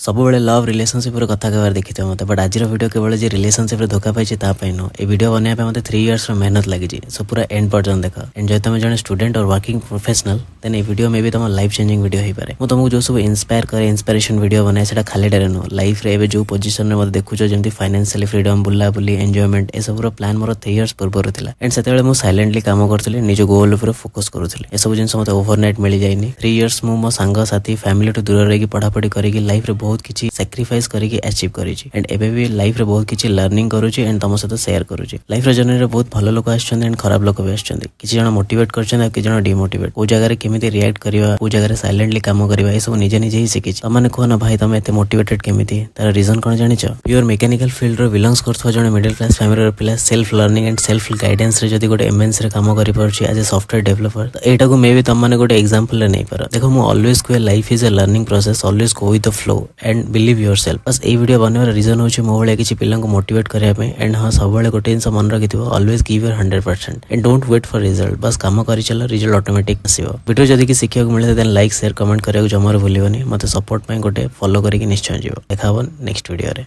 ସବୁବେଳେ ଲଭ୍ ରିଲେସନସିପ୍ର କଥା କହିବାର ଦେଖିଥିବ ମୋତେ, ବଟ୍ ଆଜିର ଭିଡ଼ିଓ କେବଳ ଯେ ରିଲେସନସିପ୍ରେ ଧୋକା ପାଇଛି ତା ପାଇଁ ନୁହଁ। এই ଭିଡ଼ିଓ ବନେଇବା ପାଇଁ ମୋତେ 3 ଇୟର୍ସର ମେହନତ ଲାଗିଛି। ସୋ ପୁରା ଏଣ୍ଡ ପର୍ଯ୍ୟନ୍ତ ଦେଖ। ଏଣ୍ଡ ଯଦି ତମେ ଜଣେ ଷ୍ଟୁଡେଣ୍ଟ ଅର୍ ୱାର୍କିଂ ପ୍ରଫେସନାଲ ଦେନ୍ এই ଭିଡ଼ିଓ ମେ ବି ତମ ଲାଇଫ୍ ଚେଞ୍ଜିଂ ଭିଡ଼ିଓ ହେଇପାରେ। ମୁଁ ତମକୁ ଯେଉଁ ସବୁ ଇନ୍ସପାୟାର କରେ, ଇନ୍ସପିରେସନ ଭିଡ଼ିଓ ବନାଏ, ସେଟା ଖାଲିଟାରେ ନୁହଁ। ଲାଇଫ୍ରେ ଏବେ ଯେଉଁ ପୋଜିସନରେ ମୋତେ ଦେଖୁଛ, ଯେମିତି ଫାଇନାନ୍ସିଆଲି ଫ୍ରିଡମ୍, ବୁଲାବୁଲି, ଏନ୍ଜୟମେଣ୍ଟ, ଏସବୁର ପ୍ଲାନ୍ ମୋର 3 ଇୟର୍ସ ପୂର୍ବରୁ ଥିଲା। ଏଣ୍ଡ ସେତେବେଳେ ମୁଁ ସାଇଲେଣ୍ଟଲି କାମ କରୁଥିଲି, ନିଜ ଗୋଲ୍ ଉପରେ ଫୋକସ୍ କରୁଥିଲି। ଏସବୁ ଜିନିଷ ମୋତେ ଓଭରନାଇଟ୍ ମିଳିଯାଇନି। 3 ଇୟର୍ସ ମୁଁ ମୋ ସାଙ୍ଗସାଥି ଫ୍ୟାମିଲିଠୁ ଦୂରରେ ରହିକି ପଢ଼ାପଢ଼ି କରିକି ଲାଇଫ୍ରେ ବହୁତ କିଛି ସାକ୍ରିଫାଇସ୍ କରିକି ଆଚିଭ୍ କରିଛି। ଏଣ୍ଡ ଏବେ ବି ଲାଇଫ୍ରେ ବହୁତ କିଛି ଲର୍ଣ୍ଣିଂ କରୁଛି ଏଣ୍ଡ ତମ ସହିତ ସେୟାର କରୁଛି। ଲାଇଫ୍ର ଜର୍ଣ୍ଣିରେ ବହୁତ ଭଲ ଲୋକ ଆସିଛନ୍ତି ଏଣ୍ଡ ଖରାପ ଲୋକ ବି ଆସିଛନ୍ତି। କିଛି ଜଣ ମୋଟିଭେଟ୍ କରିଛନ୍ତି ଆଉ କିଛି ଜଣ ଡିମୋଟିଭେଟ୍। କୋଉ ଜାଗାରେ କେମିତି ରିଆକ୍ଟ କରିବା, କୋଉ ଜାଗାରେ ସାଇଲେଣ୍ଟଲି କାମ କରିବା, ଏସବୁ ନିଜେ ନିଜେ ହିଁ ଶିଖିଛି। ତମେ କୁହ ନା ଭାଇ, ତମେ ଏତେ ମୋଟିଭେଟେଡ୍ କେମିତି? ତାର ରିଜନ କଣ ଜାଣିଛ? ପିଓର ମେକାନିକାଲ ଫିଲ୍ଡରେ ବିଲଙ୍ଗସ୍ କରୁଥିବା ଜଣେ ମିଡିଲ କ୍ଲାସ ଫ୍ୟାମିଲିର ପିଲା ସେଲ୍ଫ ଲର୍ଣ୍ଣିଂ ଏଣ୍ଡ ସେଲ୍ଫ ଗାଇଡେନ୍ସରେ ଯଦି ଗୋଟେ ଏମଏନ୍ସିରେ କାମ କରିପାରୁଛି ଆଜ୍ ଏ ସଫ୍ଟୱେୟାର ଡେଭଲପର, ତ ଏଇଟାକୁ ମେ ବି ତମମାନେ ଗୋଟେ ଏକ୍ସାମ୍ପଲରେ ନେଇପାର। ଦେଖ, ମୁଁ ଅଲୱେଜ କୁହେ life is a learning process, always go with the flow and believe yourself. ବାସ୍ ଏଇ ଭିଡ଼ିଓ ବନେଇବାର ରିଜନ ହେଉଛି ମୋ ଭଳିଆ କିଛି ପିଲାଙ୍କୁ ମୋଟିଭେଟ୍ କରିବା ପାଇଁ। ଏଣ୍ଡ ହଁ, ସବୁବେଳେ ଗୋଟେ ଜିନିଷ ମନେ ରଖିଥିବ, always give your 100% and don't wait for result. ବାସ୍ କାମ କରିଚାଲ, ରିଜଲ୍ଟ ଅଟୋମେଟିକ ଆସିବ। ଭିଡ଼ିଓ ଯଦି କି ଶିଖିବାକୁ ମିଳେ ଦେନ୍ ଲାଇକ୍, ସେୟାର, କମେଣ୍ଟ କରିବାକୁ ଜମାରୁ ଭୁଲିବନି। ମୋତେ ସପୋର୍ଟ ପାଇଁ ଗୋଟେ ଫଲୋ କରିକି ନିଶ୍ଚୟ ଯିବ। ଦେଖା ହବ ନେକ୍ସଟ ଭିଡ଼ିଓରେ।